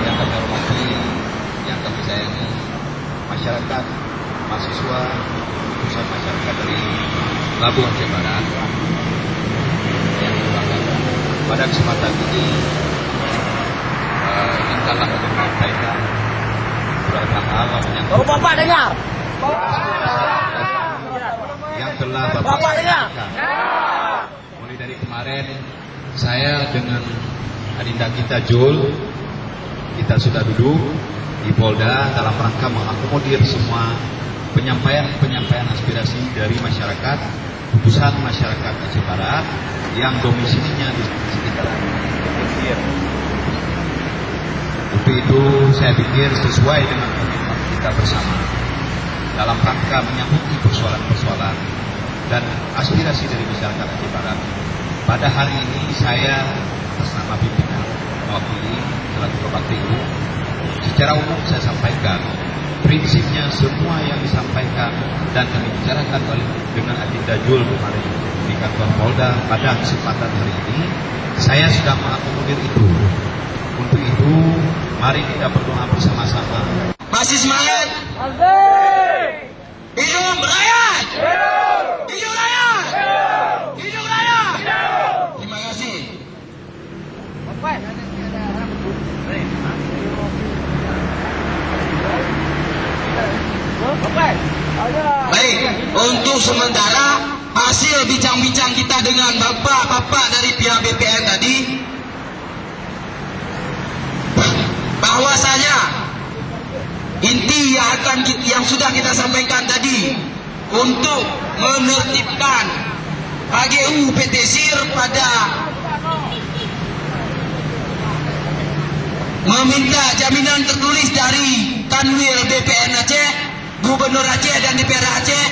Yang kami hormati, yang kami sayangi, masyarakat, mahasiswa, utusan masyarakat dari Labuan Aceh Barat yang berbangga. Pada kesempatan ini, insyaallah akan menyampaikan beberapa hal menyangkut Bapak dengar. yang telah Bapak dengarkan. Mulai dari kemarin, saya dengan adinda kita Jul, kita sudah duduk di Polda dalam rangka mengakomodir semua penyampaian aspirasi dari masyarakat, utusan masyarakat Aceh Barat yang domisilinya di sekitaran pesisir. Untuk itu saya pikir sesuai dengan komitmen kita bersama dalam rangka menyambut persoalan-persoalan dan aspirasi dari masyarakat Aceh Barat. Pada hari ini saya atas nama pimpinan mewakili selaku Kepala itu, secara umum saya sampaikan prinsipnya semua yang disampaikan dan kami bicarakan dengan Adinda Jul kemarin di kantor Polda pada kesempatan hari ini, saya sudah mengakomodir itu. Untuk itu, mari kita berdoa bersama-sama. Masih semangat? Hidup rakyat! Hidup rakyat! Hidup rakyat! Terima kasih. Baik, untuk sementara hasil bincang-bincang kita dengan bapak-bapak dari pihak BPN tadi, bahwasanya inti yang sudah kita sampaikan tadi untuk menertibkan HGU PT SIR pada meminta jaminan tertulis dari Kanwil BPN Aceh, Gubernur Aceh dan DPR Aceh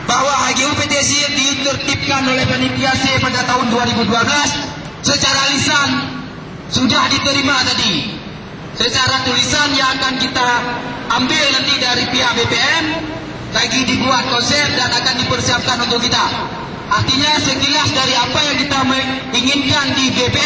bahwa HGU PT SIR ditertibkan oleh panitia C pada tahun 2012 secara lisan sudah diterima tadi. Secara tulisan yang akan kita ambil nanti dari pihak BPN lagi dibuat konsep dan akan dipersiapkan untuk kita. Artinya sekilas dari apa yang kita inginkan di BPN